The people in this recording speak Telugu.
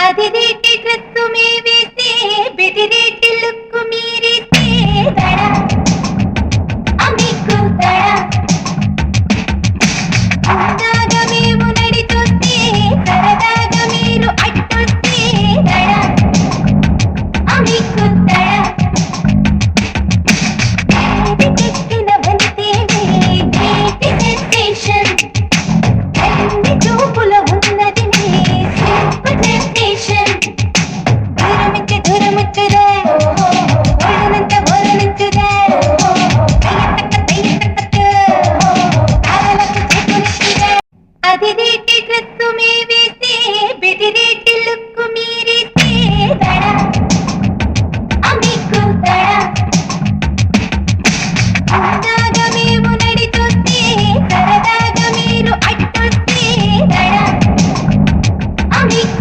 అదిరేటి డ్రెస్సు మే వేస్తే బెదిరేటి లుక్కు మీరేస్తే దడా అమికు దడా అందాగా మేము నడిచొస్తే సరదాగా మీరు అట్టొస్తే దడా అమికు దడా ఎక్కిన వంతేనే గ్రేట్ సెన్సేషన్ అన్ని చూపులో ఉన్నది నీ సూపర్ సెన్సేషన్ దూరముచ్చురా ఓడనంత ఓడనుచ్చురా అదిరేటి డ్రెస్సు మే వేస్తే బెదిరేటి